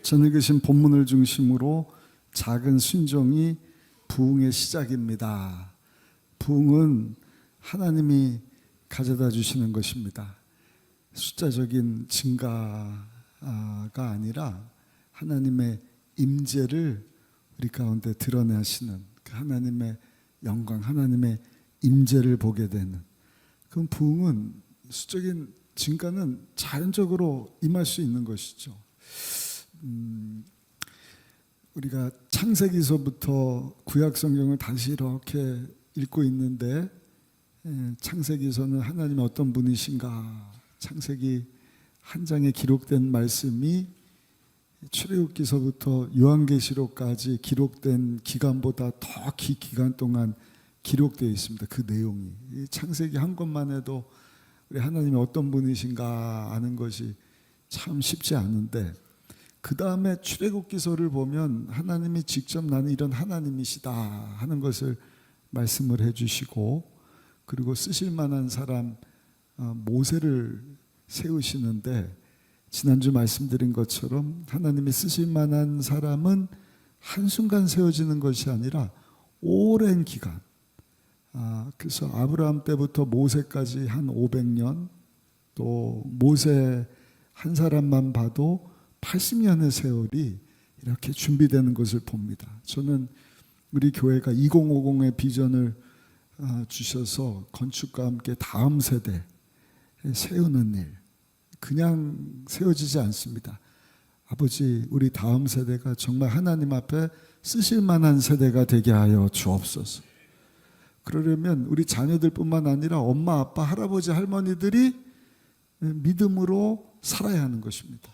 전에 계신 본문을 중심으로 작은 순종이 부흥의 시작입니다. 부흥은 하나님이 가져다 주시는 것입니다. 숫자적인 증가가 아니라 하나님의 임재를 우리 가운데 드러내시는 그 하나님의 영광, 하나님의 임재를 보게 되는 그 부흥은 수적인 증가는 자연적으로 임할 수 있는 것이죠. 우리가 창세기서부터 구약 성경을 다시 이렇게 읽고 있는데 창세기서는 하나님이 어떤 분이신가, 창세기 한 장에 기록된 말씀이 출애굽기서부터 요한계시록까지 기록된 기간보다 더 긴 기간 동안 기록되어 있습니다. 그 내용이 창세기 한 권만 해도 우리 하나님이 어떤 분이신가 아는 것이 참 쉽지 않은데, 그 다음에 출애굽기서를 보면 하나님이 직접 나는 이런 하나님이시다 하는 것을 말씀을 해주시고, 그리고 쓰실 만한 사람 모세를 세우시는데, 지난주 말씀드린 것처럼 하나님이 쓰실 만한 사람은 한순간 세워지는 것이 아니라 오랜 기간, 그래서 아브라함 때부터 모세까지 한 500년, 또 모세 한 사람만 봐도 80년의 세월이 이렇게 준비되는 것을 봅니다. 저는 우리 교회가 2050의 비전을 주셔서 건축과 함께 다음 세대 세우는 일, 그냥 세워지지 않습니다. 아버지, 우리 다음 세대가 정말 하나님 앞에 쓰실 만한 세대가 되게 하여 주옵소서. 그러려면 우리 자녀들뿐만 아니라 엄마, 아빠, 할아버지, 할머니들이 믿음으로 살아야 하는 것입니다.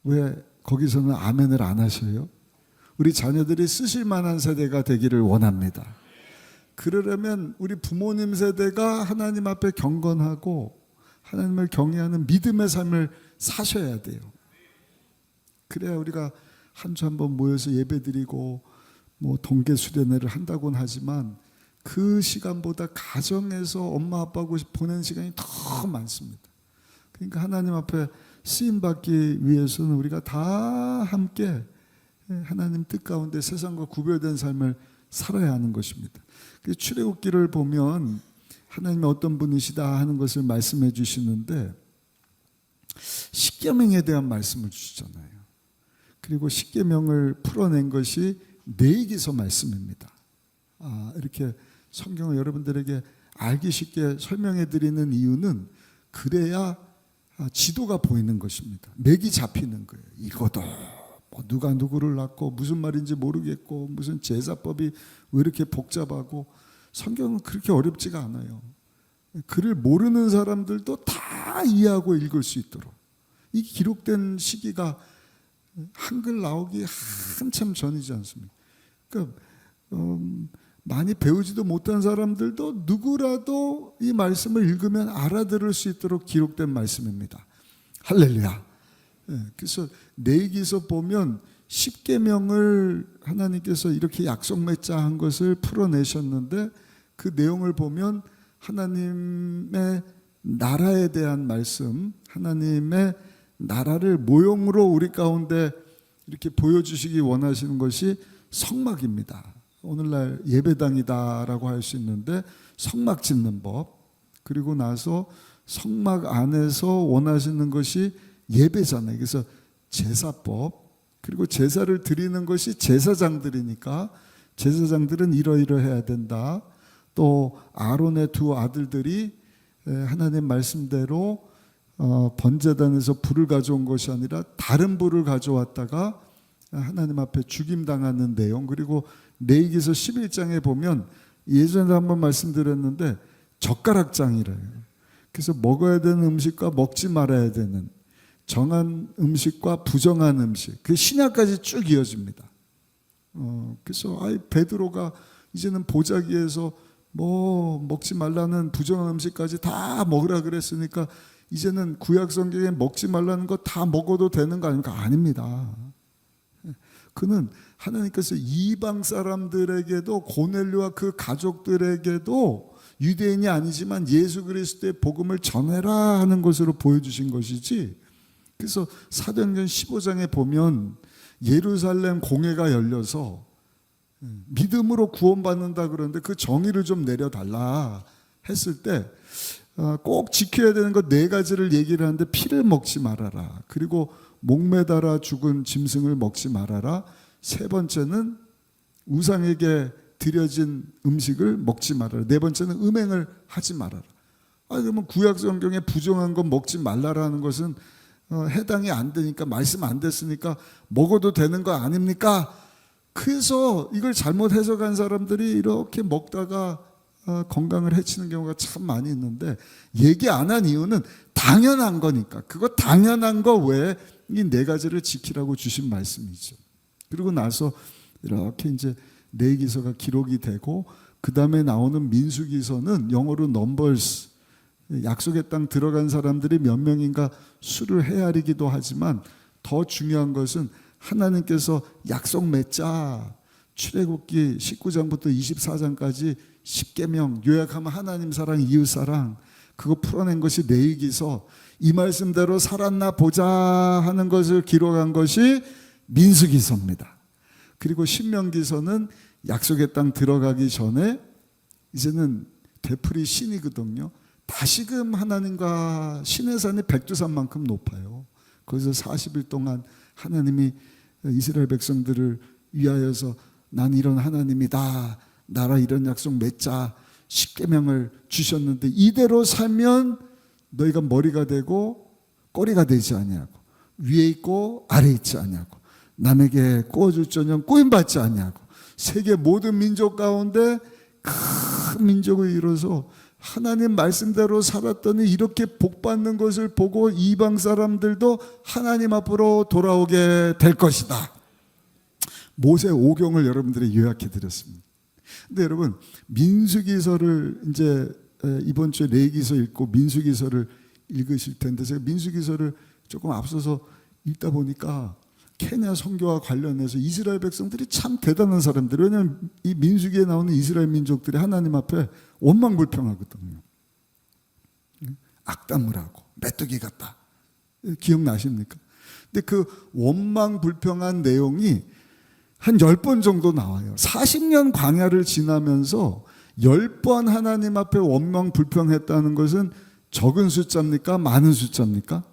왜 거기서는 아멘을 안 하셔요? 우리 자녀들이 쓰실 만한 세대가 되기를 원합니다. 그러려면 우리 부모님 세대가 하나님 앞에 경건하고 하나님을 경외하는 믿음의 삶을 사셔야 돼요. 그래야 우리가 한 주 한 번 모여서 예배드리고 동계 수련회를 한다고는 하지만 그 시간보다 가정에서 엄마 아빠하고 보낸 시간이 더 많습니다. 그러니까 하나님 앞에 쓰임받기 위해서는 우리가 다 함께 하나님 뜻 가운데 세상과 구별된 삶을 살아야 하는 것입니다. 출애굽기를 보면 하나님이 어떤 분이시다 하는 것을 말씀해 주시는데, 십계명에 대한 말씀을 주시잖아요. 그리고 십계명을 풀어낸 것이 레위기서 말씀입니다. 이렇게 성경을 여러분들에게 알기 쉽게 설명해 드리는 이유는 그래야 지도가 보이는 것입니다. 맥이 잡히는 거예요. 읽어도 누가 누구를 낳고 무슨 말인지 모르겠고 무슨 제사법이 왜 이렇게 복잡하고, 성경은 그렇게 어렵지가 않아요. 글을 모르는 사람들도 다 이해하고 읽을 수 있도록 이 기록된 시기가 한글 나오기 한참 전이지 않습니까? 그러니까 많이 배우지도 못한 사람들도 누구라도 이 말씀을 읽으면 알아들을 수 있도록 기록된 말씀입니다. 할렐루야. 그래서 레위기서 보면 십계명을 하나님께서 이렇게 약속 맺자 한 것을 풀어내셨는데, 그 내용을 보면 하나님의 나라에 대한 말씀, 하나님의 나라를 모형으로 우리 가운데 이렇게 보여주시기 원하시는 것이 성막입니다. 오늘날 예배당이다라고 할 수 있는데 성막 짓는 법, 그리고 나서 성막 안에서 원하시는 것이 예배잖아요. 그래서 제사법, 그리고 제사를 드리는 것이 제사장들이니까 제사장들은 이러이러해야 된다. 또 아론의 두 아들들이 하나님 말씀대로 번제단에서 불을 가져온 것이 아니라 다른 불을 가져왔다가 하나님 앞에 죽임당하는 내용, 그리고 레위기서 11장에 보면 예전에 한번 말씀드렸는데 젓가락장이래요. 그래서 먹어야 되는 음식과 먹지 말아야 되는 정한 음식과 부정한 음식, 그 신약까지 쭉 이어집니다. 그래서 베드로가 이제는 보자기에서 먹지 말라는 부정한 음식까지 다 먹으라 그랬으니까 이제는 구약 성경에 먹지 말라는 거 다 먹어도 되는 거 아닙니까? 아닙니다. 그는 하나님께서 이방 사람들에게도, 고넬료와 그 가족들에게도 유대인이 아니지만 예수 그리스도의 복음을 전해라 하는 것으로 보여주신 것이지, 그래서 사도행전 15장에 보면 예루살렘 공회가 열려서 믿음으로 구원받는다 그러는데 그 정의를 좀 내려달라 했을 때 꼭 지켜야 되는 것 4가지를 얘기를 하는데, 피를 먹지 말아라, 그리고 목매달아 죽은 짐승을 먹지 말아라, 3번째는 우상에게 드려진 음식을 먹지 말아라, 4번째는 음행을 하지 말아라. 그러면 구약 성경에 부정한 건 먹지 말라라는 것은 해당이 안 되니까, 말씀 안 됐으니까 먹어도 되는 거 아닙니까? 그래서 이걸 잘못 해석한 사람들이 이렇게 먹다가 건강을 해치는 경우가 참 많이 있는데, 얘기 안 한 이유는 당연한 거니까. 그거 당연한 거 외에 이 4가지를 지키라고 주신 말씀이죠. 그리고 나서 이렇게 이제 레위기서가 기록이 되고, 그 다음에 나오는 민수기서는 영어로 Numbers, 약속의 땅 들어간 사람들이 몇 명인가 수를 헤아리기도 하지만, 더 중요한 것은 하나님께서 약속 맺자, 출애굽기 19장부터 24장까지 10계명, 요약하면 하나님 사랑, 이웃 사랑, 그거 풀어낸 것이 레위기서, 이 말씀대로 살았나 보자 하는 것을 기록한 것이 민수기서입니다. 그리고 신명기서는 약속의 땅 들어가기 전에 이제는 되풀이 신이거든요. 다시금 하나님과 신의 산이 백두산만큼 높아요. 거기서 40일 동안 하나님이 이스라엘 백성들을 위하여서 난 이런 하나님이다, 나라 이런 약속 맺자, 10계명을 주셨는데, 이대로 살면 너희가 머리가 되고 꼬리가 되지 아니하고, 위에 있고 아래에 있지 아니하고, 남에게 구워줄 전혀 꾸임받지 아니하고, 세계 모든 민족 가운데 큰 민족을 이뤄서 하나님 말씀대로 살았더니 이렇게 복받는 것을 보고 이방 사람들도 하나님 앞으로 돌아오게 될 것이다. 모세 오경을 여러분들이 요약해 드렸습니다. 근데 여러분, 민수기서를 이제 이번 주에 레위기서 읽고 민수기서를 읽으실 텐데, 제가 민수기서를 조금 앞서서 읽다 보니까 케냐 선교와 관련해서 이스라엘 백성들이 참 대단한 사람들, 왜냐하면 이 민수기에 나오는 이스라엘 민족들이 하나님 앞에 원망불평하거든요. 악담을 하고 메뚜기 같다, 기억나십니까? 근데 그 원망불평한 내용이 한 10번 정도 나와요. 40년 광야를 지나면서 10번 하나님 앞에 원망불평했다는 것은 적은 숫자입니까? 많은 숫자입니까?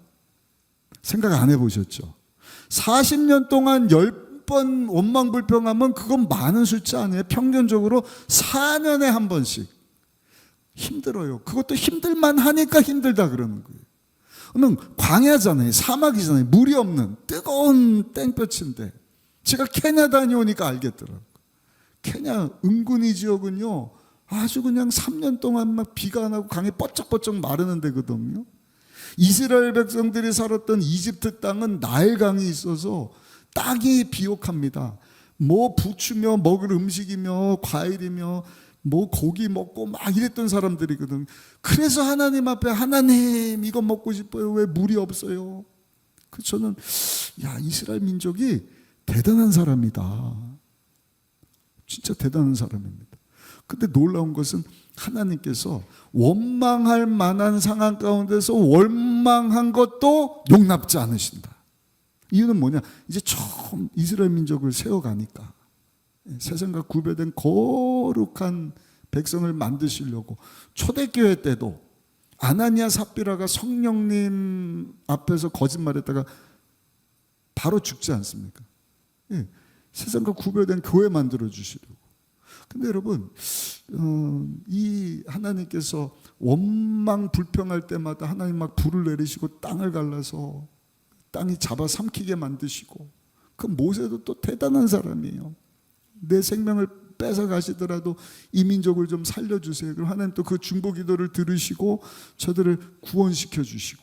생각 안 해보셨죠? 40년 동안 10번 원망불평하면 그건 많은 숫자 아니에요. 평균적으로 4년에 한 번씩. 힘들어요. 그것도 힘들만 하니까 힘들다 그러는 거예요. 그러면 광야잖아요. 사막이잖아요. 물이 없는 뜨거운 땡볕인데, 제가 케냐 다녀오니까 알겠더라고요. 케냐 은근히 지역은요, 아주 그냥 3년 동안 막 비가 안 하고 강이 뻗쩍뻗쩍 마르는 데거든요. 이스라엘 백성들이 살았던 이집트 땅은 나일강이 있어서 땅이 비옥합니다. 뭐 부추며 먹을 음식이며 과일이며 뭐 고기 먹고 막 이랬던 사람들이거든요. 그래서 하나님 앞에, 하나님 이거 먹고 싶어요, 왜 물이 없어요? 그래서 저는 이스라엘 민족이 대단한 사람이다, 진짜 대단한 사람입니다. 근데 놀라운 것은 하나님께서 원망할 만한 상황 가운데서 원망한 것도 용납지 않으신다. 이유는 뭐냐? 이제 처음 이스라엘 민족을 세워가니까 세상과 구별된 거룩한 백성을 만드시려고, 초대교회 때도 아나니아 삽비라가 성령님 앞에서 거짓말했다가 바로 죽지 않습니까? 세상과 구별된 교회 만들어 주시려고. 근데 여러분, 이 하나님께서 원망 불평할 때마다 하나님 막 불을 내리시고 땅을 갈라서 땅이 잡아 삼키게 만드시고, 그 모세도 또 대단한 사람이에요. 내 생명을 뺏어 가시더라도 이 민족을 좀 살려주세요. 그럼 하나님 또 그 중보 기도를 들으시고 저들을 구원시켜 주시고.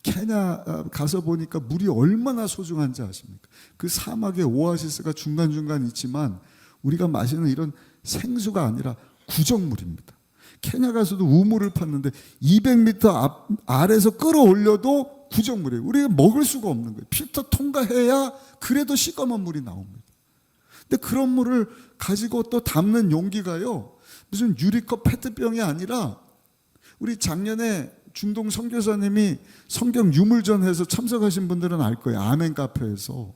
케냐 가서 보니까 물이 얼마나 소중한지 아십니까? 그 사막에 오아시스가 중간중간 있지만 우리가 마시는 이런 생수가 아니라 구정물입니다. 케냐 가서도 우물을 팠는데 200m 아래에서 끌어올려도 구정물이에요. 우리가 먹을 수가 없는 거예요. 필터 통과해야 그래도 시꺼먼 물이 나옵니다. 근데 그런 물을 가지고 또 담는 용기가요, 무슨 유리컵 페트병이 아니라, 우리 작년에 중동 선교사님이 성경 유물전에서 참석하신 분들은 알 거예요. 아멘 카페에서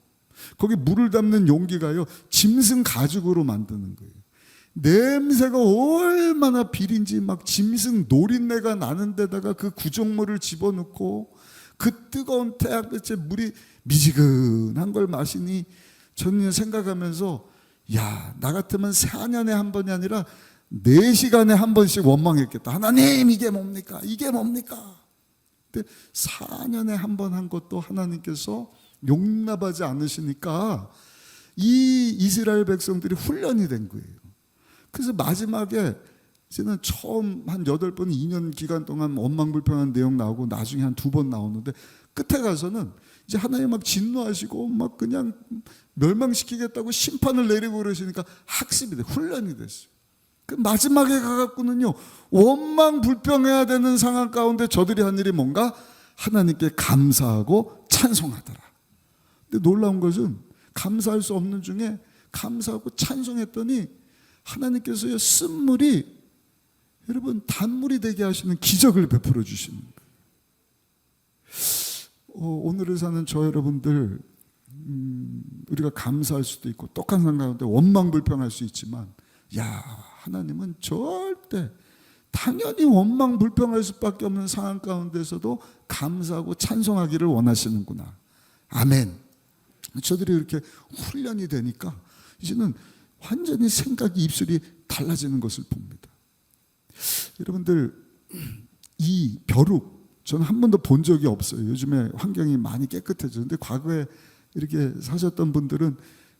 거기 물을 담는 용기가요, 짐승 가죽으로 만드는 거예요. 냄새가 얼마나 비린지 막 짐승 노린내가 나는 데다가 그 구정물을 집어넣고 그 뜨거운 태양빛에 물이 미지근한 걸 마시니 저는 생각하면서, 야, 나 같으면 4년에 한 번이 아니라 4시간에 한 번씩 원망했겠다. 하나님, 이게 뭡니까? 이게 뭡니까? 근데 4년에 한 번 한 것도 하나님께서 용납하지 않으시니까 이 이스라엘 백성들이 훈련이 된 거예요. 그래서 마지막에 이제는 처음 한 8번 2년 기간 동안 원망불평한 내용 나오고 나중에 한 2번 나오는데 끝에 가서는 이제 하나님 막 진노하시고 막 그냥 멸망시키겠다고 심판을 내리고 그러시니까 학습이 돼, 훈련이 됐어요. 그 마지막에 가갖고는요, 원망불평해야 되는 상황 가운데 저들이 한 일이 뭔가 하나님께 감사하고 찬송하더라. 근데 놀라운 것은 감사할 수 없는 중에 감사하고 찬송했더니 하나님께서요, 쓴물이 여러분 단물이 되게 하시는 기적을 베풀어 주시는 거예요. 오늘을 사는 저 여러분들, 우리가 감사할 수도 있고 똑같은 상황 가운데 원망불평할 수 있지만, 야, 하나님은 절대 당연히 원망불평할 수밖에 없는 상황 가운데서도 감사하고 찬송하기를 원하시는구나. 아멘. 저들이 이렇게 훈련이 되니까 이제는 완전히 생각이, 입술이 달라지는 것을 봅니다. 여러분들, 이 벼룩 저는 한 번도 본 적이 없어요. 요즘에 환경이 많이 깨끗해졌는데 과거에 이렇게 사셨던 분들은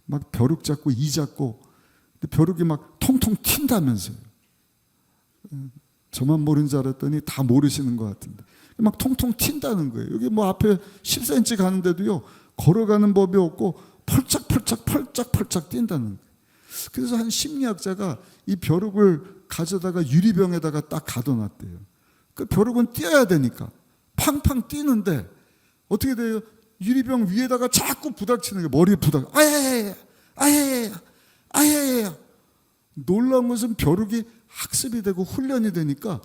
막 벼룩 잡고 이 잡고 벼룩이 막 통통 튄다면서요. 저만 모르는 줄 알았더니 다 모르시는 것 같은데 막 통통 튄다는 거예요. 여기 뭐 앞에 10cm 가는데도요, 걸어가는 법이 없고 펄짝펄짝 뛴다는 거예요. 그래서 한 심리학자가 이 벼룩을 가져다가 유리병에다가 딱 가둬놨대요. 그 벼룩은 뛰어야 되니까 팡팡 뛰는데 어떻게 돼요? 유리병 위에다가 자꾸 부닥치는 거예요. 머리에 부닥. 아야야야. 놀라운 것은 벼룩이 학습이 되고 훈련이 되니까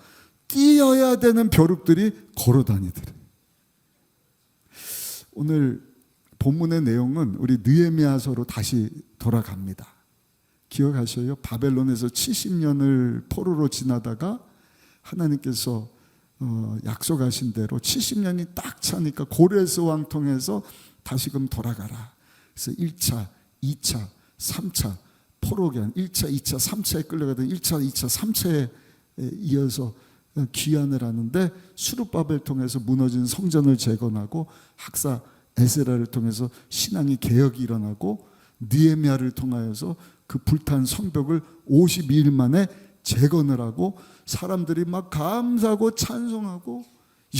뛰어야 되는 벼룩들이 걸어 다니더래요. 오늘 본문의 내용은 우리 느헤미야서로 다시 돌아갑니다. 기억하셔요? 바벨론에서 70년을 포로로 지나다가 하나님께서 약속하신 대로 70년이 딱 차니까 고레스 왕 통해서 다시금 돌아가라. 그래서 1차, 2차, 3차 포로기한 1차, 2차, 3차에 끌려가던 1차, 2차, 3차에 이어서 귀환을 하는데 수르바벨 통해서 무너진 성전을 재건하고 학사 에스라를 통해서 신앙이 개혁이 일어나고 느헤미야를 통하여서 그 불탄 성벽을 52일 만에 재건을 하고 사람들이 막 감사하고 찬송하고,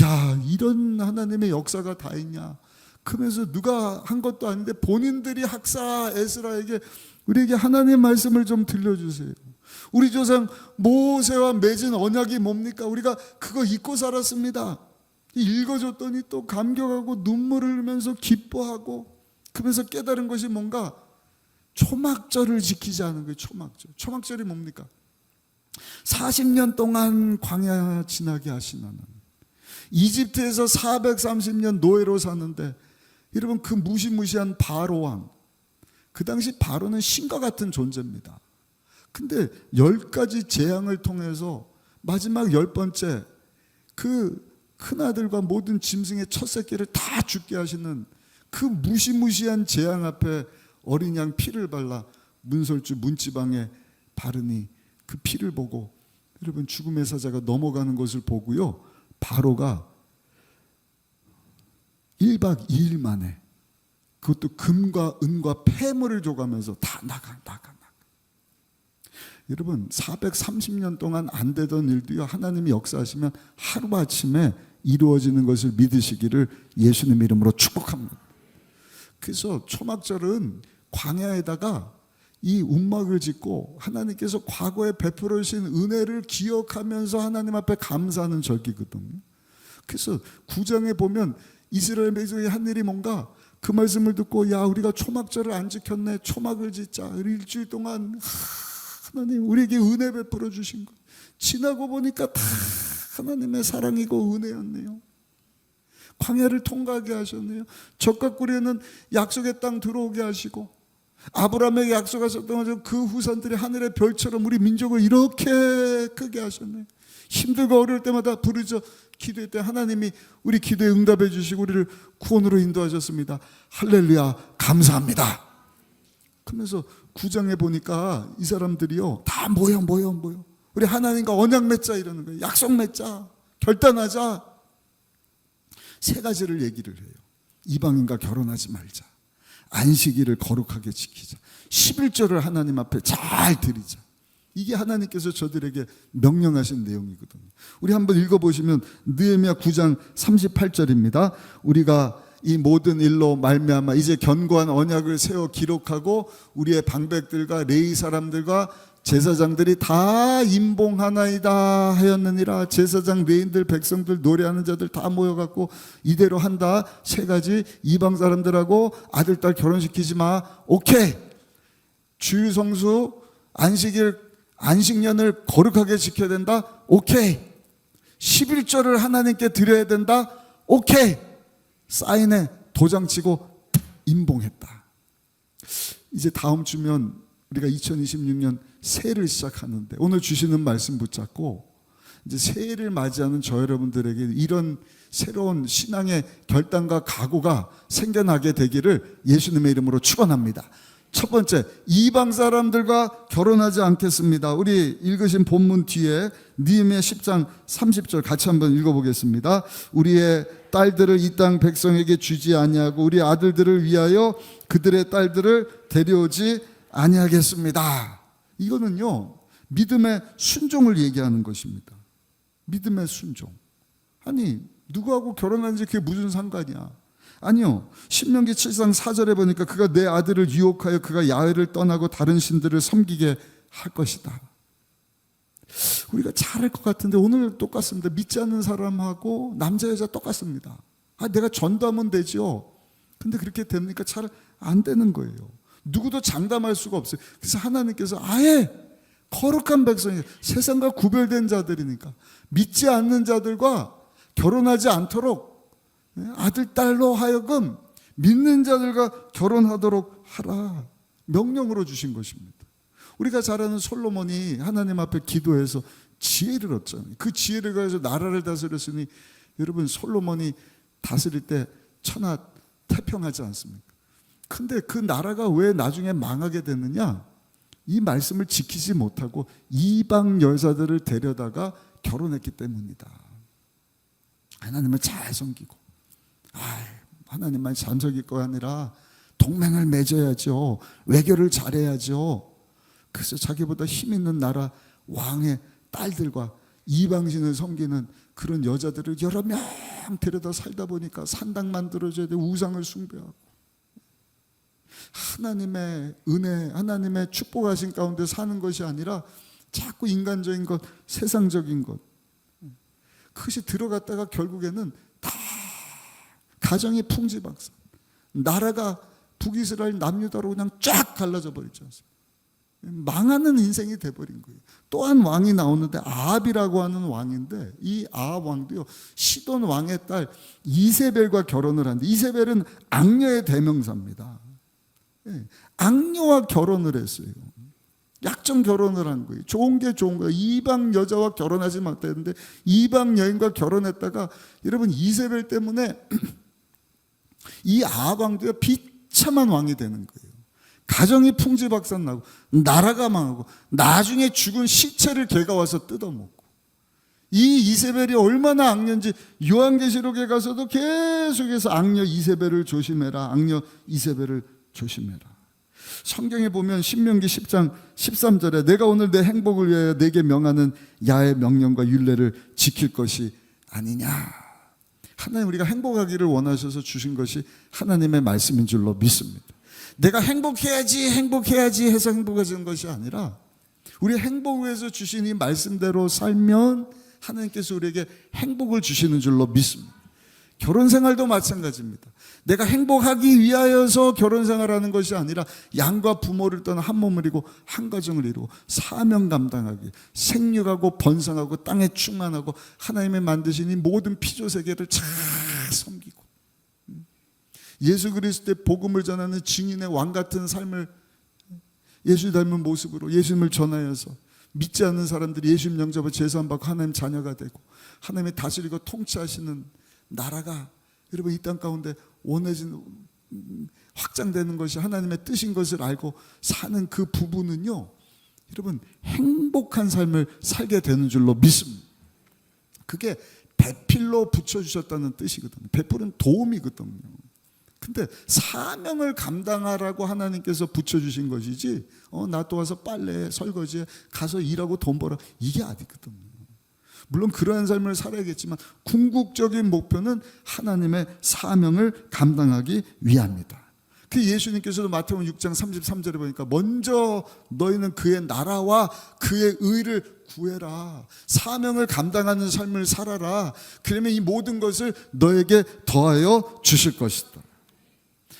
야, 이런 하나님의 역사가 다 있냐. 그러면서 누가 한 것도 아닌데 본인들이 학사 에스라에게 우리에게 하나님의 말씀을 좀 들려주세요. 우리 조상 모세와 맺은 언약이 뭡니까? 우리가 그거 잊고 살았습니다. 읽어줬더니 또 감격하고 눈물을 흘리면서 기뻐하고, 그러면서 깨달은 것이 뭔가 초막절을 지키지 않은 거예요. 초막절. 초막절이 뭡니까? 40년 동안 광야 지나게 하신 하나님. 이집트에서 430년 노예로 사는데 여러분, 그 무시무시한 바로 왕, 그 당시 바로는 신과 같은 존재입니다. 근데 10가지 재앙을 통해서 마지막 10번째 그 큰아들과 모든 짐승의 첫 새끼를 다 죽게 하시는 그 무시무시한 재앙 앞에 어린 양 피를 발라 문설주 문지방에 바르니 그 피를 보고 여러분, 죽음의 사자가 넘어가는 것을 보고요, 바로가 1박 2일 만에 그것도 금과 은과 폐물을 줘가면서 다 나가. 여러분, 430년 동안 안 되던 일도요, 하나님이 역사하시면 하루아침에 이루어지는 것을 믿으시기를 예수님 이름으로 축복합니다. 그래서 초막절은 광야에다가 이 움막을 짓고 하나님께서 과거에 베풀어 주신 은혜를 기억하면서 하나님 앞에 감사하는 절기거든요. 그래서 9장에 보면 이스라엘 백성이 한 일이 뭔가, 그 말씀을 듣고, 야, 우리가 초막절을 안 지켰네, 초막을 짓자. 일주일 동안 하나님 우리에게 은혜 베풀어 주신 거 지나고 보니까 다 하나님의 사랑이고 은혜였네요. 광야를 통과하게 하셨네요. 적과 꿀에는 약속의 땅 들어오게 하시고, 아브라함에게 약속하셨던 것처럼 그 후손들이 하늘의 별처럼 우리 민족을 이렇게 크게 하셨네요. 힘들고 어려울 때마다 부르짖어 기도할 때 하나님이 우리 기도에 응답해 주시고 우리를 구원으로 인도하셨습니다. 할렐루야, 감사합니다. 그러면서 9장에 보니까 이 사람들이요 다 모여 우리 하나님과 언약 맺자 이러는 거예요. 약속 맺자, 결단하자. 세 가지를 얘기를 해요. 이방인과 결혼하지 말자, 안식일을 거룩하게 지키자, 11조를 하나님 앞에 잘 드리자. 이게 하나님께서 저들에게 명령하신 내용이거든요. 우리 한번 읽어보시면 느헤미야 9장 38절입니다. 우리가 이 모든 일로 말미암아 이제 견고한 언약을 세워 기록하고 우리의 방백들과 레위 사람들과 제사장들이 다 임봉하나이다 하였느니라. 제사장, 레위인들, 백성들, 노래하는 자들 다 모여갖고 이대로 한다. 세 가지. 이방 사람들하고 아들, 딸 결혼시키지 마. 오케이. 주일 성수, 안식년을 거룩하게 지켜야 된다. 오케이. 11조를 하나님께 드려야 된다. 오케이. 사인에 도장 치고 임봉했다. 이제 다음 주면 우리가 2026년 새해를 시작하는데 오늘 주시는 말씀 붙잡고 이제 새해를 맞이하는 저 여러분들에게 이런 새로운 신앙의 결단과 각오가 생겨나게 되기를 예수님의 이름으로 축원합니다. 첫 번째, 이방 사람들과 결혼하지 않겠습니다. 우리 읽으신 본문 뒤에 느헤미야 10장 30절 같이 한번 읽어보겠습니다. 우리의 딸들을 이 땅 백성에게 주지 아니하고 우리 아들들을 위하여 그들의 딸들을 데려오지 아니하겠습니다. 이거는요 믿음의 순종을 얘기하는 것입니다. 믿음의 순종. 아니 누구하고 결혼하는지 그게 무슨 상관이야. 아니요. 신명기 7장 4절에 보니까 그가 내 아들을 유혹하여 그가 야훼를 떠나고 다른 신들을 섬기게 할 것이다. 우리가 잘할 것 같은데 오늘 똑같습니다. 믿지 않는 사람하고 남자 여자 똑같습니다. 내가 전도하면 되죠. 근데 그렇게 됩니까? 잘 안 되는 거예요. 누구도 장담할 수가 없어요. 그래서 하나님께서 아예 거룩한 백성이 세상과 구별된 자들이니까 믿지 않는 자들과 결혼하지 않도록 아들, 딸로 하여금 믿는 자들과 결혼하도록 하라. 명령으로 주신 것입니다. 우리가 잘 아는 솔로몬이 하나님 앞에 기도해서 지혜를 얻잖아요. 그 지혜를 가지고 나라를 다스렸으니 여러분 솔로몬이 다스릴 때 천하 태평하지 않습니까? 근데 그 나라가 왜 나중에 망하게 됐느냐? 이 말씀을 지키지 못하고 이방 여자들을 데려다가 결혼했기 때문이다. 하나님을 잘 섬기고 하나님만 잠적일 거 아니라 동맹을 맺어야죠. 외교를 잘해야죠. 그래서 자기보다 힘 있는 나라 왕의 딸들과 이방신을 섬기는 그런 여자들을 여러 명 데려다 살다 보니까 산당 만들어줘야 돼. 우상을 숭배하고 하나님의 은혜, 하나님의 축복하신 가운데 사는 것이 아니라 자꾸 인간적인 것, 세상적인 것 그것이 들어갔다가 결국에는 다 가정이 풍지박산, 나라가 북이스라엘 남유다로 그냥 쫙 갈라져 버리지 않습니까? 망하는 인생이 돼버린 거예요. 또한 왕이 나오는데 아합이라고 하는 왕인데 이 아합 왕도요 시돈 왕의 딸 이세벨과 결혼을 하는데 이세벨은 악녀의 대명사입니다. 악녀와 결혼을 했어요. 약정 결혼을 한 거예요. 좋은 게 좋은 거예요. 이방 여자와 결혼하지 못했는데 이방 여인과 결혼했다가 여러분 이세벨 때문에 이 아합 왕도요 비참한 왕이 되는 거예요. 가정이 풍지박산 나고 나라가 망하고 나중에 죽은 시체를 개가 와서 뜯어먹고 이 이세벨이 얼마나 악녀인지 요한계시록에 가서도 계속해서 악녀 이세벨을 조심해라, 악녀 이세벨을 조심해라. 성경에 보면 신명기 10장 13절에 내가 오늘 내 행복을 위하여 내게 명하는 야의 명령과 율례를 지킬 것이 아니냐. 하나님 우리가 행복하기를 원하셔서 주신 것이 하나님의 말씀인 줄로 믿습니다. 내가 행복해야지 해서 행복해지는 것이 아니라 우리 행복을 위해서 주신 이 말씀대로 살면 하나님께서 우리에게 행복을 주시는 줄로 믿습니다. 결혼 생활도 마찬가지입니다. 내가 행복하기 위하여서 결혼 생활하는 것이 아니라 양과 부모를 떠나 한 몸을 이루고 한 가정을 이루고 사명 감당하기, 생육하고 번성하고 땅에 충만하고 하나님의 만드신 이 모든 피조 세계를 잘 섬기고 예수 그리스도의 복음을 전하는 증인의 왕 같은 삶을 예수 닮은 모습으로 예수님을 전하여서 믿지 않는 사람들이 예수님 영접을 제사함받고 하나님 자녀가 되고 하나님이 다스리고 통치하시는 나라가 여러분 이 땅 가운데 원해진 확장되는 것이 하나님의 뜻인 것을 알고 사는 그 부분은요, 여러분 행복한 삶을 살게 되는 줄로 믿습니다. 그게 배필로 붙여주셨다는 뜻이거든요. 배필은 도움이거든요. 근데 사명을 감당하라고 하나님께서 붙여주신 것이지 나 또 와서 빨래 설거지에 가서 일하고 돈 벌어 이게 아니거든요. 물론 그러한 삶을 살아야겠지만 궁극적인 목표는 하나님의 사명을 감당하기 위함이다. 그 예수님께서도 마태복음 6장 33절에 보니까 먼저 너희는 그의 나라와 그의 의를 구해라. 사명을 감당하는 삶을 살아라. 그러면 이 모든 것을 너에게 더하여 주실 것이다.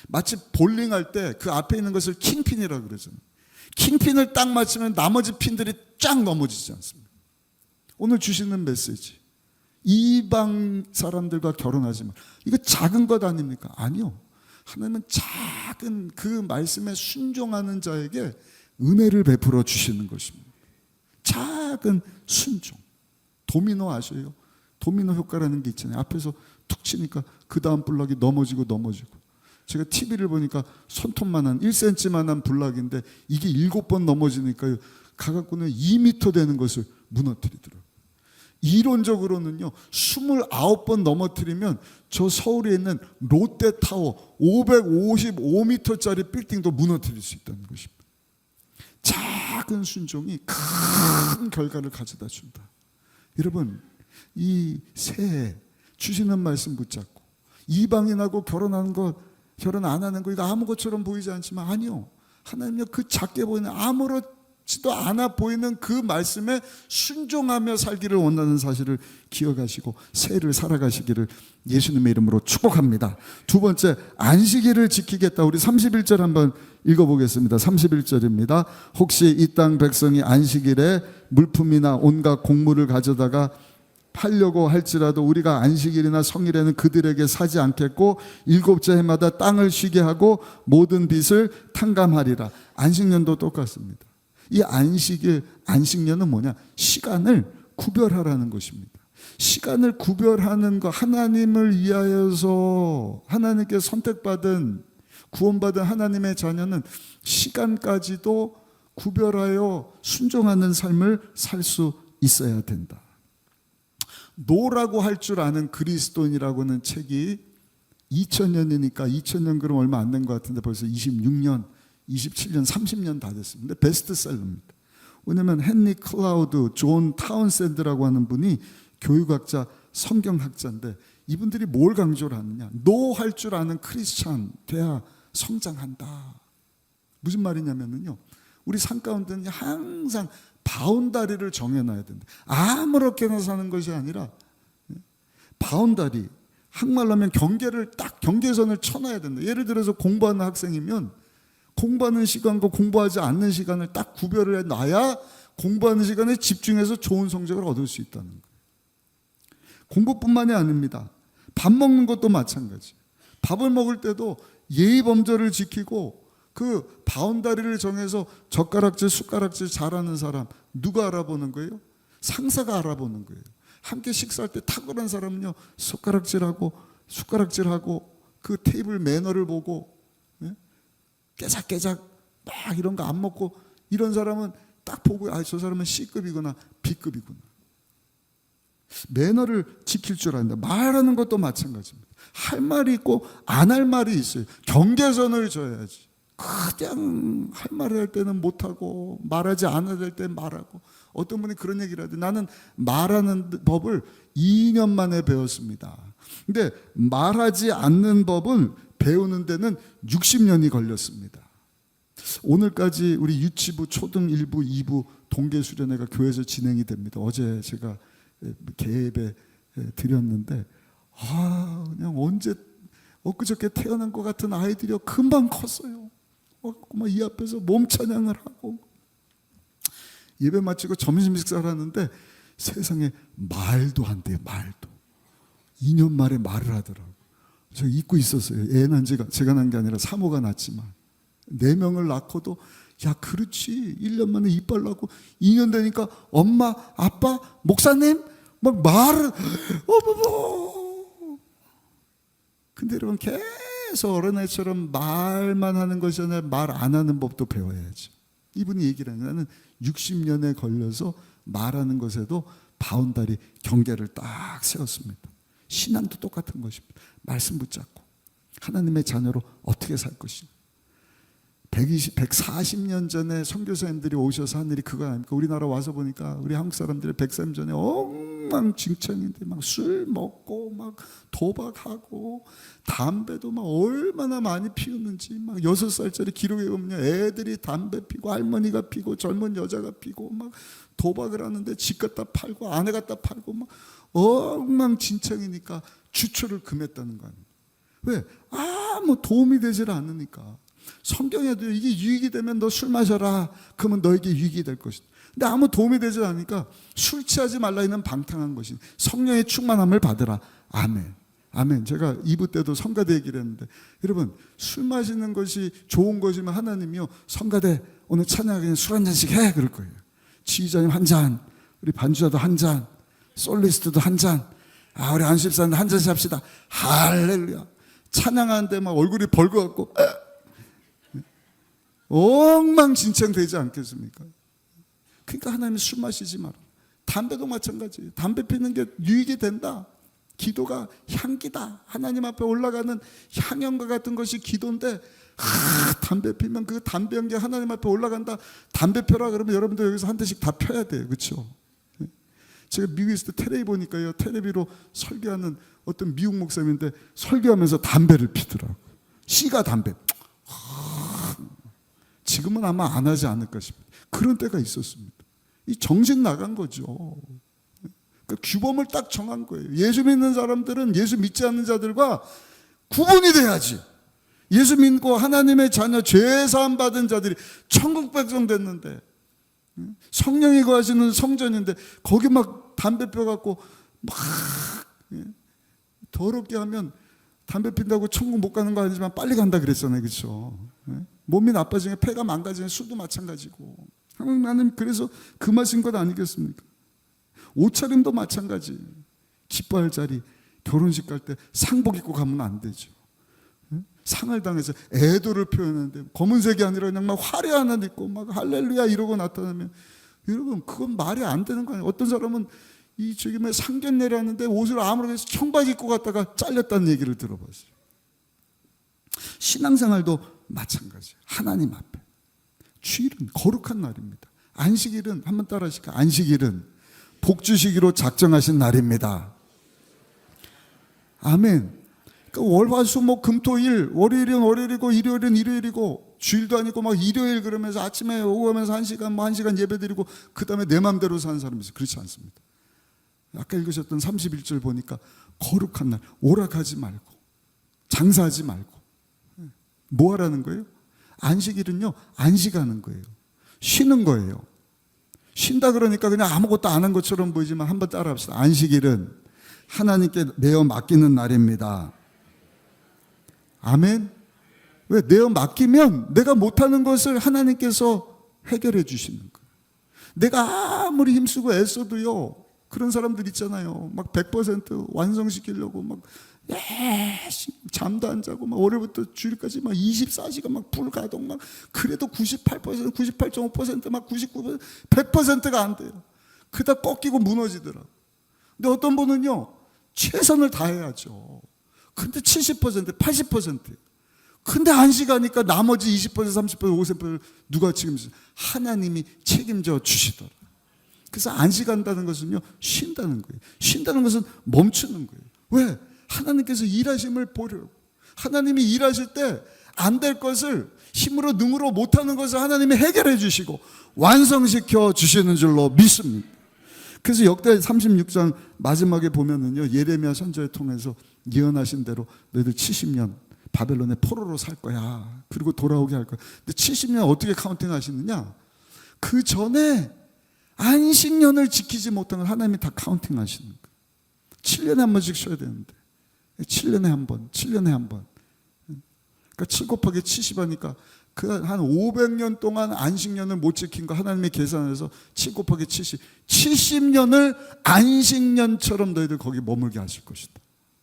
마치 볼링할 때 그 앞에 있는 것을 킹핀이라고 그러잖아요. 킹핀을 딱 맞추면 나머지 핀들이 쫙 넘어지지 않습니다. 오늘 주시는 메시지, 이방 사람들과 결혼하지 마. 이거 작은 것 아닙니까? 아니요. 하나님은 작은 그 말씀에 순종하는 자에게 은혜를 베풀어 주시는 것입니다. 작은 순종. 도미노 아셔요? 도미노 효과라는 게 있잖아요. 앞에서 툭 치니까 그 다음 블럭이 넘어지고 제가 TV를 보니까 손톱만한 1cm만한 블럭인데 이게 7번 넘어지니까 가갖고는 2m 되는 것을 무너뜨리더라고요. 이론적으로는요 29번 넘어뜨리면 저 서울에 있는 롯데타워 555m짜리 빌딩도 무너뜨릴 수 있다는 것입니다. 작은 순종이 큰 결과를 가져다 준다. 여러분 이 새해 주시는 말씀 붙잡고 이방인하고 결혼 안 하는 거 이거 아무것처럼 보이지 않지만 아니요. 하나님요 그 작게 보이는 아무렇지도 않아 보이는 그 말씀에 순종하며 살기를 원하는 사실을 기억하시고 새해를 살아가시기를 예수님의 이름으로 축복합니다. 두 번째, 안식일을 지키겠다. 우리 31절 한번 읽어보겠습니다. 31절입니다. 혹시 이 땅 백성이 안식일에 물품이나 온갖 곡물을 가져다가 팔려고 할지라도 우리가 안식일이나 성일에는 그들에게 사지 않겠고 일곱째 해마다 땅을 쉬게 하고 모든 빚을 탕감하리라. 안식년도 똑같습니다. 이 안식년은 뭐냐? 시간을 구별하라는 것입니다. 시간을 구별하는 것, 하나님을 위하여서 하나님께 선택받은 구원받은 하나님의 자녀는 시간까지도 구별하여 순종하는 삶을 살 수 있어야 된다. 노라고 할 줄 아는 그리스도인이라고는 책이 2000년이니까 2000년 그럼 얼마 안 된 것 같은데 벌써 26년, 27년, 30년 다 됐습니다. 베스트셀러입니다. 왜냐하면 헨리 클라우드, 존 타운샌드라고 하는 분이 교육학자, 성경학자인데 이분들이 뭘 강조를 하느냐? 노 할 줄 아는 크리스찬 돼야 성장한다. 무슨 말이냐면요, 우리 삶 가운데는 항상 바운다리를 정해놔야 된다. 아무렇게나 사는 것이 아니라 바운다리, 한말로 하면 경계선을 쳐놔야 된다. 예를 들어서 공부하는 학생이면 공부하는 시간과 공부하지 않는 시간을 딱 구별을 해놔야 공부하는 시간에 집중해서 좋은 성적을 얻을 수 있다는 거예요. 공부뿐만이 아닙니다. 밥 먹는 것도 마찬가지. 밥을 먹을 때도 예의 범절을 지키고 그 바운다리를 정해서 젓가락질, 숟가락질 잘하는 사람 누가 알아보는 거예요? 상사가 알아보는 거예요. 함께 식사할 때 탁월한 사람은요, 숟가락질하고 그 테이블 매너를 보고 깨작깨작 막 이런 거 안 먹고 이런 사람은 딱 보고 저 사람은 C급이구나 B급이구나. 매너를 지킬 줄 안다. 말하는 것도 마찬가지입니다. 할 말이 있고 안 할 말이 있어요. 경계선을 져야지. 그냥 할 말을 할 때는 못하고 말하지 않아야 될 때 말하고. 어떤 분이 그런 얘기를 하더라고요. 나는 말하는 법을 2년 만에 배웠습니다. 근데 말하지 않는 법을 배우는 데는 60년이 걸렸습니다. 오늘까지 우리 유치부, 초등 1부, 2부 동계수련회가 교회에서 진행이 됩니다. 어제 제가 개입에 드렸는데 그냥 언제 엊그저께 태어난 것 같은 아이들이요 금방 컸어요. 막 이 앞에서 몸 찬양을 하고 예배 마치고 점심 식사를 하는데 세상에 말도 안 돼요. 말도 2년 만에 말을 하더라고. 저 잊고 있었어요. 애 난 제가 난 게 아니라 사모가 낳지만 4명을 낳고도 야 그렇지 1년 만에 이빨 낳고 2년 되니까 엄마 아빠 목사님 막 말을 근데 여러분 계속 어린애처럼 말만 하는 것이 아니라 말 안 하는 법도 배워야죠. 이분이 얘기를 하는 나는 60년에 걸려서 말하는 것에도 바운다리 경계를 딱 세웠습니다. 신앙도 똑같은 것입니다. 말씀 붙잡고 하나님의 자녀로 어떻게 살 것인가. 140년 전에 선교사님들이 오셔서 한 일이 그거 아닙니까? 우리나라 와서 보니까 우리 한국 사람들이 103년 전에 엉망진창인데 막 술 먹고 막 도박하고 담배도 막 얼마나 많이 피우는지 막 6살짜리 기록에 보면 애들이 담배 피고 할머니가 피고 젊은 여자가 피고 막 도박을 하는데 집 갖다 팔고 아내 갖다 팔고 막 엉망진창이니까 주초를 금했다는 거 아닙니까? 왜? 아무 도움이 되질 않으니까. 성경에도 이게 유익이 되면 너 술 마셔라. 그러면 너에게 유익이 될 것이다. 근데 아무 도움이 되지 않으니까 술 취하지 말라 있는 방탕한 것이 성령의 충만함을 받으라. 아멘. 아멘. 제가 2부 때도 성가대 얘기를 했는데 여러분 술 마시는 것이 좋은 것이면 하나님이요 성가대 오늘 찬양하기는 술 한 잔씩 해 그럴 거예요. 지휘자님 한 잔, 우리 반주자도 한 잔, 솔리스트도 한 잔, 우리 안십사님 한 잔씩 합시다. 할렐루야. 찬양하는데 막 얼굴이 벌거갖고 엉망진창 되지 않겠습니까? 그러니까 하나님이 술 마시지 마라. 담배도 마찬가지예요. 담배 피는 게 유익이 된다. 기도가 향기다. 하나님 앞에 올라가는 향연과 같은 것이 기도인데 담배 피면 그 담배 연기 하나님 앞에 올라간다. 담배 펴라 그러면 여러분들 여기서 한 대씩 다 펴야 돼요. 그렇죠? 제가 미국에 있을 때 텔레비 보니까요. 텔레비로 설교하는 어떤 미국 목사님인데 설교하면서 담배를 피더라고요. 씨가 담배. 지금은 아마 안 하지 않을까 싶어요. 그런 때가 있었습니다. 이 정신 나간 거죠. 그 규범을 딱 정한 거예요. 예수 믿는 사람들은 예수 믿지 않는 자들과 구분이 돼야지. 예수 믿고 하나님의 자녀 죄사함 받은 자들이 천국 백성 됐는데 성령이 거하시는 성전인데 거기 막 담배 펴갖고 막 더럽게 하면 담배 핀다고 천국 못 가는 거 아니지만 빨리 간다 그랬잖아요. 그렇죠? 몸이 나빠지면 폐가 망가지면 술도 마찬가지고 하나님 그래서 금하신 것 아니겠습니까? 옷차림도 마찬가지. 기뻐할 자리 결혼식 갈 때 상복 입고 가면 안 되죠. 상을 당해서 애도를 표현하는데 검은색이 아니라 그냥 막 화려한 옷 입고 막 할렐루야 이러고 나타나면 여러분 그건 말이 안 되는 거 아니에요. 어떤 사람은 이 저기 뭐 상견례를 하는데 옷을 아무렇게나 청바지 입고 갔다가 잘렸다는 얘기를 들어봤어요. 신앙생활도 마찬가지예요. 하나님 앞에 주일은 거룩한 날입니다. 안식일은 한번 따라 하실까요? 안식일은 복주시기로 작정하신 날입니다. 아멘. 그러니까 월화수목 금토일 월요일은 월요일이고 일요일은 일요일이고 주일도 아니고 막 일요일 그러면서 아침에 오고 가면서 1시간 뭐 1시간 예배 드리고 그 다음에 내 맘대로 사는 사람이 있어요. 그렇지 않습니다. 아까 읽으셨던 31절 보니까 거룩한 날 오락하지 말고 장사하지 말고 뭐 하라는 거예요? 안식일은요 안식하는 거예요. 쉬는 거예요. 쉰다 그러니까 그냥 아무것도 안 한 것처럼 보이지만 한번 따라 합시다. 안식일은 하나님께 내어 맡기는 날입니다. 아멘. 왜? 내어 맡기면 내가 못하는 것을 하나님께서 해결해 주시는 거예요. 내가 아무리 힘쓰고 애써도요 그런 사람들 있잖아요. 막 100% 완성시키려고 막 잠도 안 자고 막 월요일부터 주일까지 막 24시간 막 불가동 막 그래도 98%, 98.5% 막 99%, 100%가 안 돼요. 그러다 꺾이고 무너지더라고. 근데 어떤 분은요 최선을 다해야죠. 근데 70%, 80%예요. 근데 안식하니까 나머지 20%, 30%, 50% 누가 책임져요? 하나님이 책임져 주시더라. 그래서 안식한다는 것은요 쉰다는 거예요. 쉰다는 것은 멈추는 거예요. 왜? 하나님께서 일하심을 보려고. 하나님이 일하실 때 안 될 것을 힘으로 능으로 못하는 것을 하나님이 해결해 주시고 완성시켜 주시는 줄로 믿습니다. 그래서 역대 36장 마지막에 보면은요, 예레미야 선지자를 통해서 예언하신 대로 너희들 70년 바벨론의 포로로 살 거야. 그리고 돌아오게 할 거야. 근데 70년 어떻게 카운팅 하시느냐? 그 전에 안식년을 지키지 못한 걸 하나님이 다 카운팅 하시는 거예요. 7년에 한 번씩 쉬어야 되는데 7년에 한 번, 7년에 한 번. 그러니까 7 곱하기 70 하니까 그 한 500년 동안 안식년을 못 지킨 거 하나님이 계산해서 7 곱하기 70. 70년을 안식년처럼 너희들 거기 머물게 하실 것이다.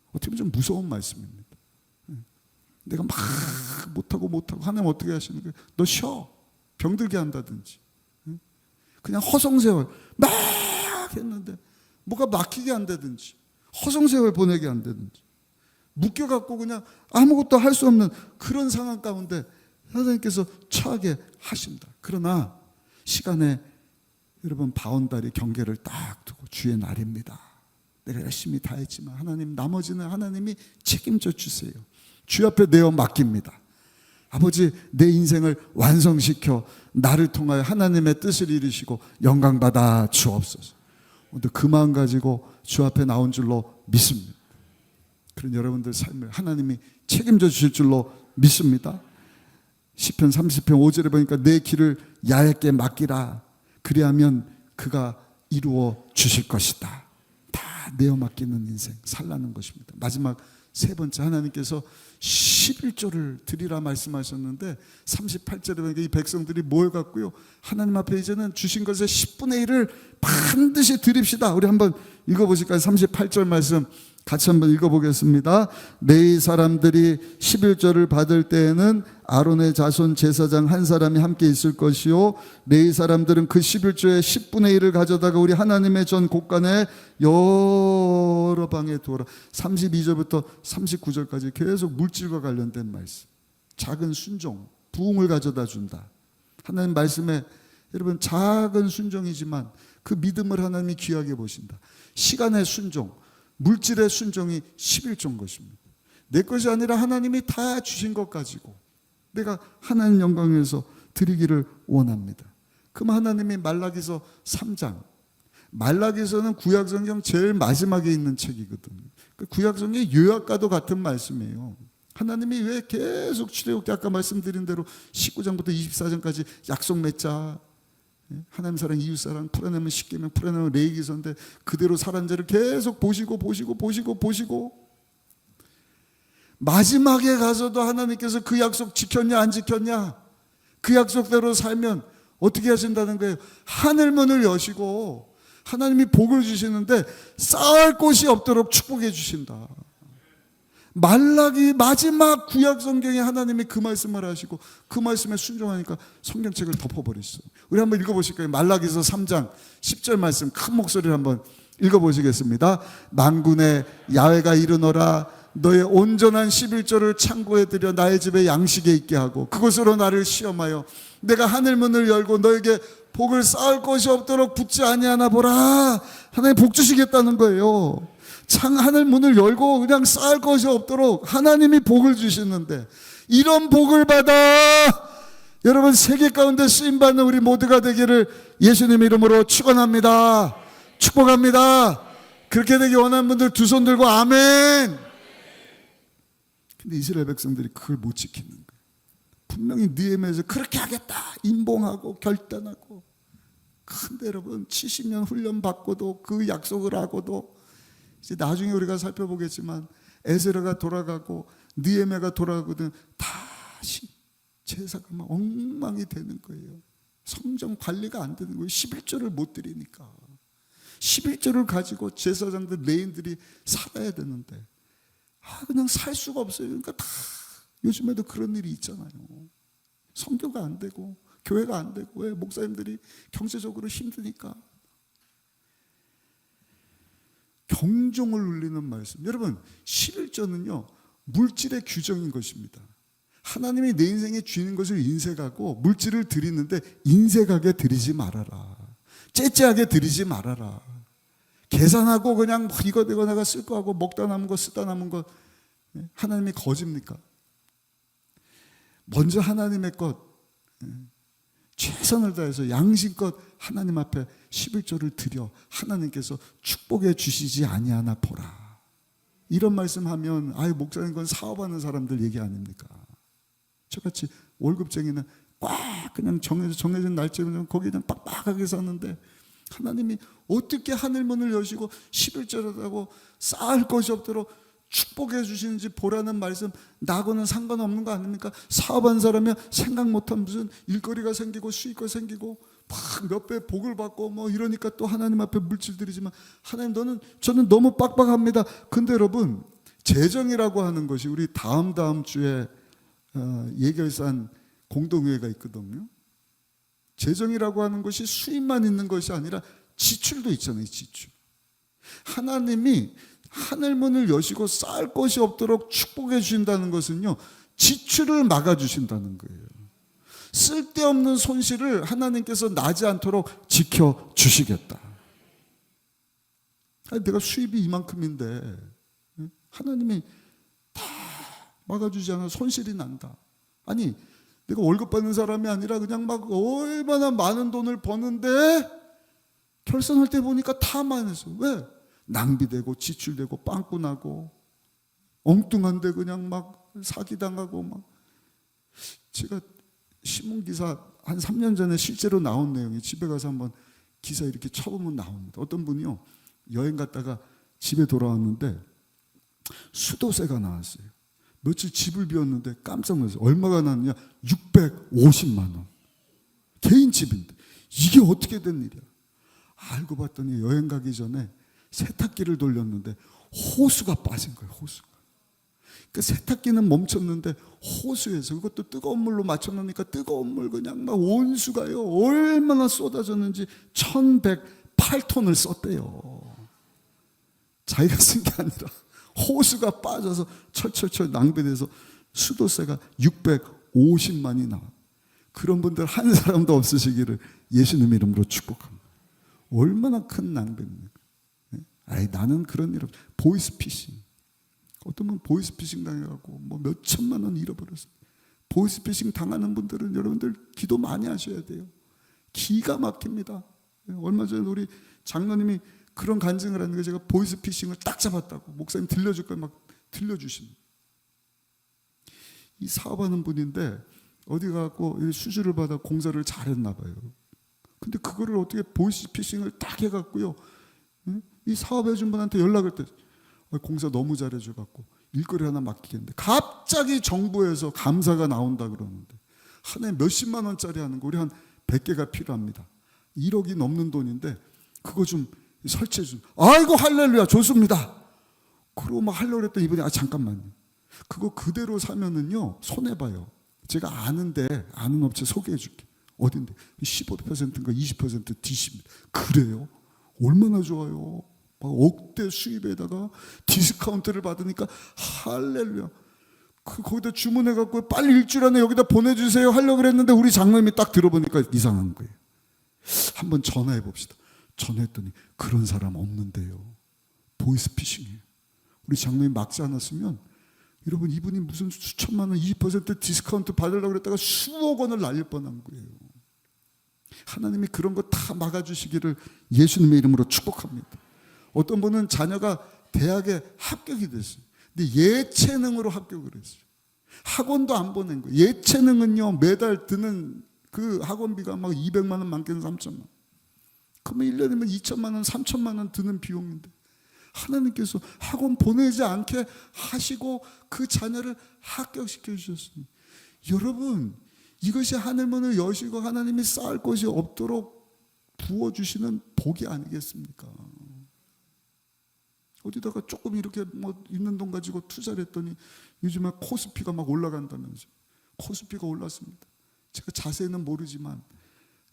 어떻게 보면 좀 무서운 말씀입니다. 내가 막 못하고 하나님 어떻게 하시는 거예요? 너 쉬어. 병들게 한다든지. 그냥 허송세월 막 했는데 뭐가 막히게 한다든지 허송세월 보내게 한다든지 묶여갖고 그냥 아무것도 할 수 없는 그런 상황 가운데 하나님께서 처하게 하신다. 그러나 시간에 여러분 바운다리 경계를 딱 두고 주의 날입니다. 내가 열심히 다 했지만 하나님 나머지는 하나님이 책임져 주세요. 주 앞에 내어 맡깁니다. 아버지 내 인생을 완성시켜 나를 통하여 하나님의 뜻을 이루시고 영광받아 주옵소서. 오늘 그 마음 가지고 주 앞에 나온 줄로 믿습니다. 그런 여러분들 삶을 하나님이 책임져 주실 줄로 믿습니다. 시편 30편 5절에 보니까 내 길을 야훼께 맡기라. 그리하면 그가 이루어 주실 것이다. 다 내어 맡기는 인생 살라는 것입니다. 마지막 세 번째, 하나님께서 11조를 드리라 말씀하셨는데 38절에 보니까 이 백성들이 모여갖고요, 하나님 앞에 이제는 주신 것의 10분의 1을 반드시 드립시다. 우리 한번 읽어보실까요? 38절 말씀 같이 한번 읽어보겠습니다. 내 사람들이 11조를 받을 때에는 아론의 자손 제사장 한 사람이 함께 있을 것이요, 내 사람들은 그 11조의 10분의 1을 가져다가 우리 하나님의 전 곳간에 여러 방에 두어라. 32절부터 39절까지 계속 물질과 관련된 말씀. 작은 순종, 부흥을 가져다 준다. 하나님 말씀에 여러분 작은 순종이지만 그 믿음을 하나님이 귀하게 보신다. 시간의 순종, 물질의 순종이 11조인 것입니다. 내 것이 아니라 하나님이 다 주신 것 가지고 내가 하나님 영광에서 드리기를 원합니다. 그럼 하나님이 말라기서 3장, 말라기서는 구약성경 제일 마지막에 있는 책이거든요. 구약성경의 요약과도 같은 말씀이에요. 하나님이 왜 계속 출애굽기 아까 말씀드린 대로 19장부터 24장까지 약속 맺자, 하나님 사랑 이웃사랑 풀어내면 십계명 풀어내면 레위기서인데 그대로 살한 자를 계속 보시고 마지막에 가서도 하나님께서 그 약속 지켰냐 안 지켰냐, 그 약속대로 살면 어떻게 하신다는 거예요? 하늘문을 여시고 하나님이 복을 주시는데 쌓을 곳이 없도록 축복해 주신다. 말라기 마지막 구약 성경에 하나님이 그 말씀을 하시고 그 말씀에 순종하니까 성경책을 덮어버렸어요. 우리 한번 읽어보실까요? 말라기서 3장 10절 말씀 큰 목소리를 한번 읽어보시겠습니다. 만군의 야훼가 이르노라. 너의 온전한 11조를 창고에 들여 나의 집에 양식에 있게 하고 그것으로 나를 시험하여 내가 하늘문을 열고 너에게 복을 쌓을 것이 없도록 붙지 아니하나 보라. 하나님 복 주시겠다는 거예요. 하늘 문을 열고 그냥 쌓을 것이 없도록 하나님이 복을 주시는데, 이런 복을 받아 여러분 세계 가운데 쓰임받는 우리 모두가 되기를 예수님 이름으로 축원합니다. 축복합니다. 그렇게 되기 원하는 분들 두 손 들고 아멘. 근데 이스라엘 백성들이 그걸 못 지키는 거예요. 분명히 느헤미야에서 그렇게 하겠다 임봉하고 결단하고, 근데 여러분 70년 훈련 받고도 그 약속을 하고도 이제 나중에 우리가 살펴보겠지만 에스라가 돌아가고 느헤미야가 돌아가거든 다시 제사가 막 엉망이 되는 거예요. 성전 관리가 안 되는 거예요. 11조를 못 드리니까. 11조를 가지고 제사장들 레인들이 살아야 되는데 그냥 살 수가 없어요. 그러니까 다 요즘에도 그런 일이 있잖아요. 선교가 안 되고 교회가 안 되고, 왜? 목사님들이 경제적으로 힘드니까. 경종을 울리는 말씀. 여러분 11조는요 물질의 규정인 것입니다. 하나님이 내 인생에 주는 것을 인색하고 물질을 드리는데 인색하게 드리지 말아라. 째째하게 드리지 말아라. 계산하고 그냥 이거 내가 쓸 거 하고 먹다 남은 거 쓰다 남은 거 하나님이 거짓입니까? 먼저 하나님의 것 최선을 다해서 양심껏 하나님 앞에 11조를 드려 하나님께서 축복해 주시지 아니하나 보라. 이런 말씀하면 아유 목사님 그건 사업하는 사람들 얘기 아닙니까? 저같이 월급쟁이는 꽉 그냥 정해진 날짜에 거기 그냥 빡빡하게 사는데 하나님이 어떻게 하늘문을 여시고 11조라고 쌓을 것이 없도록 축복해 주시는지 보라는 말씀, 나하고는 상관없는 거 아닙니까? 사업한 사람이면 생각 못한 무슨 일거리가 생기고 수익가 생기고 막 몇 배 복을 받고 뭐 이러니까 또 하나님 앞에 물질드리지만 하나님 저는 너무 빡빡합니다. 근데 여러분 재정이라고 하는 것이 우리 다음 주에 예결산 공동회의가 있거든요. 재정이라고 하는 것이 수입만 있는 것이 아니라 지출도 있잖아요. 지출. 하나님이 하늘문을 여시고 쌓을 것이 없도록 축복해 주신다는 것은요, 지출을 막아주신다는 거예요. 쓸데없는 손실을 하나님께서 나지 않도록 지켜주시겠다. 아니, 내가 수입이 이만큼인데 하나님이 다 막아주지 않아 손실이 난다. 아니 내가 월급 받는 사람이 아니라 그냥 막 얼마나 많은 돈을 버는데 결산할 때 보니까 다 많아서 왜? 낭비되고 지출되고 빵꾸나고 엉뚱한데 그냥 막 사기당하고 막. 제가 신문기사 한 3년 전에 실제로 나온 내용이 집에 가서 한번 기사 이렇게 쳐보면 나옵니다. 어떤 분이요 여행 갔다가 집에 돌아왔는데 수도세가 나왔어요. 며칠 집을 비웠는데 깜짝 놀랐어요. 얼마가 나왔냐? 650만 원. 개인 집인데 이게 어떻게 된 일이야? 알고 봤더니 여행 가기 전에 세탁기를 돌렸는데 호수가 빠진 거예요. 호수가. 그 세탁기는 멈췄는데 호수에서 그것도 뜨거운 물로 맞춰놓으니까 뜨거운 물 그냥 막 온수가요 얼마나 쏟아졌는지 1108톤을 썼대요. 자기가 쓴 게 아니라 호수가 빠져서 철철철 낭비돼서 수도세가 650만이 나와. 그런 분들 한 사람도 없으시기를 예수님 이름으로 축복합니다. 얼마나 큰 낭비입니까? 아이, 나는 그런 일 없어. 보이스피싱. 어떤 분 보이스피싱 당해갖고 뭐 몇 천만 원 잃어버렸어요. 보이스피싱 당하는 분들은 여러분들 기도 많이 하셔야 돼요. 기가 막힙니다. 얼마 전에 우리 장로님이 그런 간증을 하는 게 제가 보이스피싱을 딱 잡았다고 목사님 들려줄 걸 막 들려주십니다. 이 사업하는 분인데 어디 가고 수주를 받아 공사를 잘했나 봐요. 근데 그거를 어떻게 보이스피싱을 딱 해갖고요. 이 사업해준 분한테 연락을 때 공사 너무 잘해줘갖고 일거리 하나 맡기겠는데 갑자기 정부에서 감사가 나온다 그러는데 한 해 몇십만 원짜리 하는 거 우리 한 100개가 필요합니다. 1억이 넘는 돈인데 그거 좀 설치해 준. 아이고 할렐루야 좋습니다. 그러고 막 하려고 했더니 이분이 잠깐만요. 그거 그대로 사면은요 손해봐요. 제가 아는 업체 소개해 줄게. 어딘데? 15%인가 20% DC입니다. 그래요? 얼마나 좋아요. 막 억대 수입에다가 디스카운트를 받으니까 할렐루야. 거기다 주문해갖고 빨리 일주일 안에 여기다 보내주세요 하려고 그랬는데 우리 장로님이 딱 들어보니까 이상한 거예요. 한번 전화해 봅시다. 전화했더니 그런 사람 없는데요. 보이스피싱이에요. 우리 장로님 막지 않았으면 여러분 이분이 무슨 수천만 원 20% 디스카운트 받으려고 그랬다가 수억 원을 날릴 뻔한 거예요. 하나님이 그런 거 다 막아주시기를 예수님의 이름으로 축복합니다. 어떤 분은 자녀가 대학에 합격이 됐어요. 근데 예체능으로 합격을 했어요. 학원도 안 보낸 거예요. 예체능은요 매달 드는 그 학원비가 막 200만 원 많게는 3천만 원. 그러면 1년이면 2천만 원 3천만 원 드는 비용인데 하나님께서 학원 보내지 않게 하시고 그 자녀를 합격시켜 주셨습니다. 여러분 이것이 하늘문을 여시고 하나님이 쌓을 것이 없도록 부어주시는 복이 아니겠습니까? 어디다가 조금 이렇게 뭐 있는 돈 가지고 투자를 했더니 요즘에 코스피가 막 올라간다면서요. 코스피가 올랐습니다. 제가 자세히는 모르지만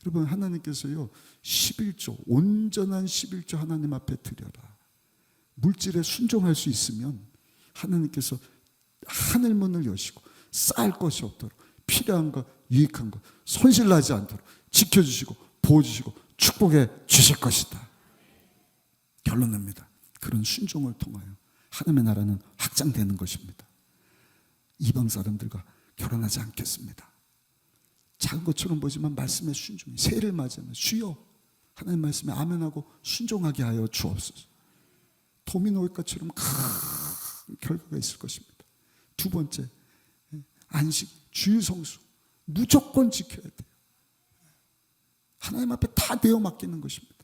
여러분 하나님께서요 11조 온전한 11조 하나님 앞에 드려라. 물질에 순종할 수 있으면 하나님께서 하늘문을 여시고 쌓을 것이 없도록 필요한 것 유익한 것 손실나지 않도록 지켜주시고 보호주시고 축복해 주실 것이다. 결론입니다. 그런 순종을 통하여 하나님의 나라는 확장되는 것입니다. 이방 사람들과 결혼하지 않겠습니다. 작은 것처럼 보지만 말씀에 순종해. 새해를 맞으면 주여 하나님 말씀에 아멘하고 순종하게 하여 주옵소서. 도미노 효과처럼 큰 결과가 있을 것입니다. 두 번째, 안식, 주일 성수 무조건 지켜야 돼요. 하나님 앞에 다 내어 맡기는 것입니다.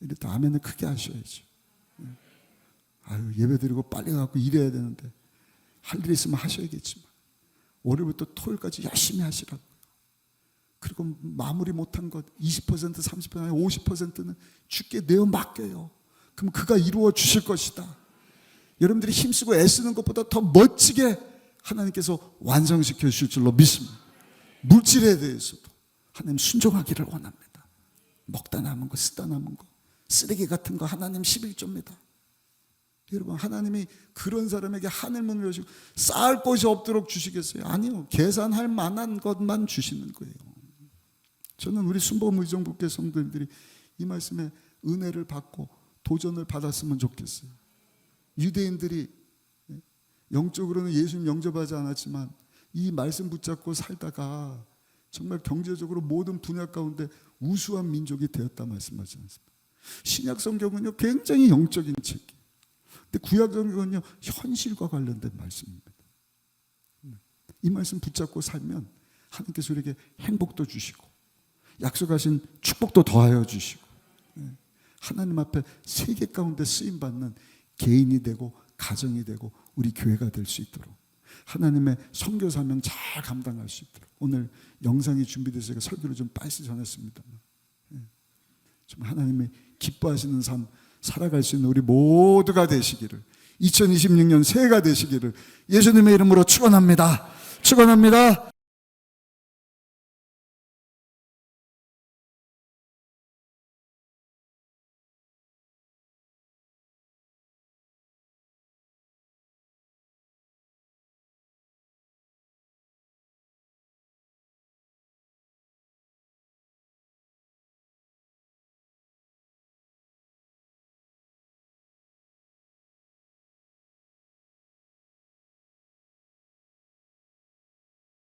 이럴 때 아멘을 크게 하셔야죠. 아유, 예배 드리고 빨리 가고 일해야 되는데 할 일 있으면 하셔야겠지만 월요일부터 토요일까지 열심히 하시라고요. 그리고 마무리 못한 것 20%, 30%, 50%는 주께 내어 맡겨요. 그럼 그가 이루어 주실 것이다. 여러분들이 힘쓰고 애쓰는 것보다 더 멋지게 하나님께서 완성시켜 주실 줄로 믿습니다. 물질에 대해서도 하나님 순종하기를 원합니다. 먹다 남은 거, 쓰다 남은 거, 쓰레기 같은 거 하나님 11조입니다. 여러분, 하나님이 그런 사람에게 하늘문을 여시고 쌓을 것이 없도록 주시겠어요? 아니요. 계산할 만한 것만 주시는 거예요. 저는 우리 순복음 의정부교 성도님들이 이 말씀에 은혜를 받고 도전을 받았으면 좋겠어요. 유대인들이 영적으로는 예수님 영접하지 않았지만 이 말씀 붙잡고 살다가 정말 경제적으로 모든 분야 가운데 우수한 민족이 되었다 말씀하지 않습니까? 신약 성경은요 굉장히 영적인 책이에요. 근데 구약 성경은요 현실과 관련된 말씀입니다. 이 말씀 붙잡고 살면 하나님께서 우리에게 행복도 주시고 약속하신 축복도 더하여 주시고 하나님 앞에 세계 가운데 쓰임받는 개인이 되고 가정이 되고 우리 교회가 될 수 있도록 하나님의 선교 사명 잘 감당할 수 있도록 오늘 영상이 준비돼서 제가 설교를 좀 빨리 전했습니다만 좀 하나님의 기뻐하시는 삶 살아갈 수 있는 우리 모두가 되시기를 2026년 새해가 되시기를 예수님의 이름으로 축원합니다. 축원합니다.